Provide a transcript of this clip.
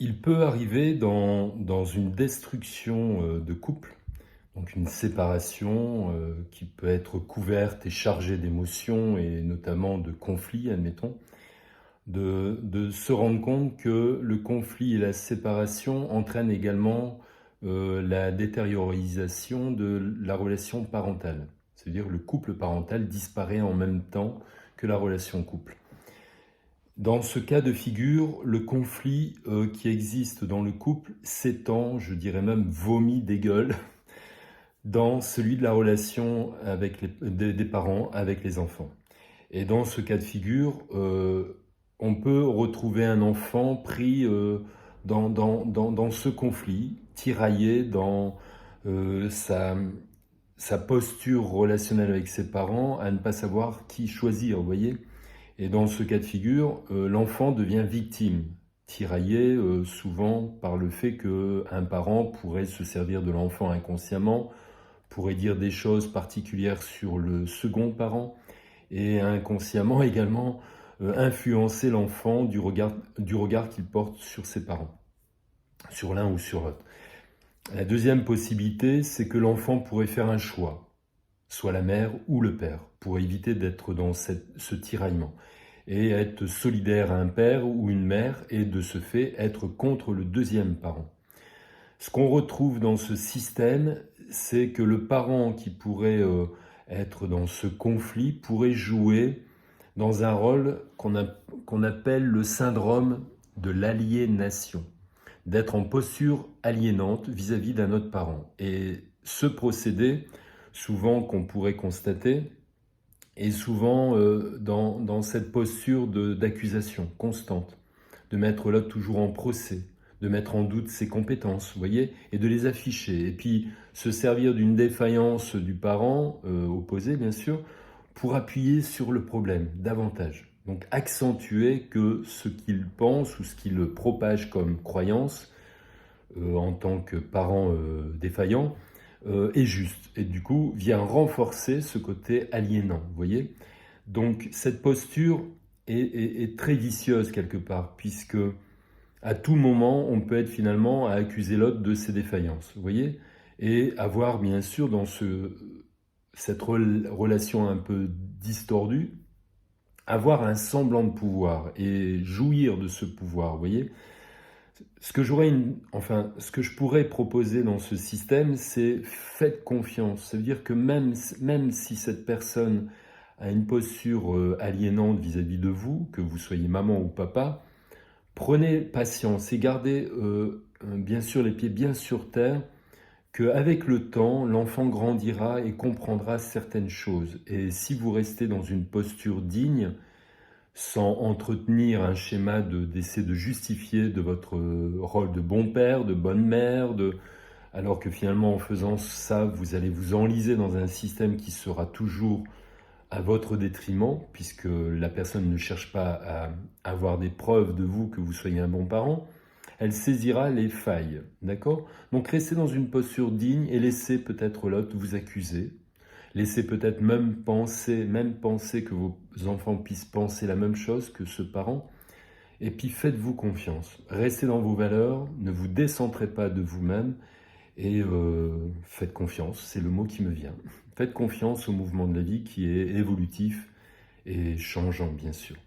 Il peut arriver dans une destruction de couple, donc une séparation qui peut être couverte et chargée d'émotions et notamment de conflits, admettons, de se rendre compte que le conflit et la séparation entraînent également la détériorisation de la relation parentale. C'est-à-dire le couple parental disparaît en même temps que la relation couple. Dans ce cas de figure, le conflit qui existe dans le couple s'étend, je dirais même vomit des gueules, dans celui de la relation avec des parents avec les enfants. Et dans ce cas de figure, on peut retrouver un enfant pris dans ce conflit, tiraillé dans sa posture relationnelle avec ses parents, à ne pas savoir qui choisir, vous voyez. Et dans ce cas de figure, l'enfant devient victime, tiraillé souvent par le fait qu'un parent pourrait se servir de l'enfant inconsciemment, pourrait dire des choses particulières sur le second parent, et inconsciemment également influencer l'enfant du regard qu'il porte sur ses parents, sur l'un ou sur l'autre. La deuxième possibilité, c'est que l'enfant pourrait faire un choix, soit la mère ou le père, pour éviter d'être dans ce tiraillement, et être solidaire à un père ou une mère, et de ce fait être contre le deuxième parent. Ce qu'on retrouve dans ce système, c'est que le parent qui pourrait être dans ce conflit pourrait jouer dans un rôle qu'on appelle le syndrome de l'aliénation, d'être en posture aliénante vis-à-vis d'un autre parent. Et ce procédé, souvent qu'on pourrait constater, est souvent dans cette posture d'accusation constante, de mettre l'autre toujours en procès, de mettre en doute ses compétences, vous voyez, et de les afficher. Et puis se servir d'une défaillance du parent, opposé bien sûr, pour appuyer sur le problème davantage. Donc accentuer que ce qu'il pense ou ce qu'il propage comme croyance en tant que parent défaillant est juste. Et du coup vient renforcer ce côté aliénant, vous voyez. Donc cette posture est très vicieuse quelque part, puisque à tout moment, on peut être finalement à accuser l'autre de ses défaillances, vous voyez, et avoir bien sûr dans cette relation un peu distordue, avoir un semblant de pouvoir et jouir de ce pouvoir, vous voyez. Ce que ce que je pourrais proposer dans ce système, c'est faites confiance. Ça veut dire que même si cette personne a une posture aliénante vis-à-vis de vous, que vous soyez maman ou papa, prenez patience et gardez bien sûr les pieds bien sur terre, qu'avec le temps, l'enfant grandira et comprendra certaines choses. Et si vous restez dans une posture digne, sans entretenir un schéma d'essayer de justifier de votre rôle de bon père, de bonne mère, alors que finalement en faisant ça, vous allez vous enliser dans un système qui sera toujours à votre détriment, puisque la personne ne cherche pas à avoir des preuves de vous que vous soyez un bon parent, elle saisira les failles, d'accord? Donc restez dans une posture digne et laissez peut-être l'autre vous accuser. Laissez peut-être même penser que vos enfants puissent penser la même chose que ce parent. Et puis faites-vous confiance. Restez dans vos valeurs, ne vous décentrez pas de vous-même et faites confiance, c'est le mot qui me vient. Faites confiance au mouvement de la vie qui est évolutif et changeant, bien sûr.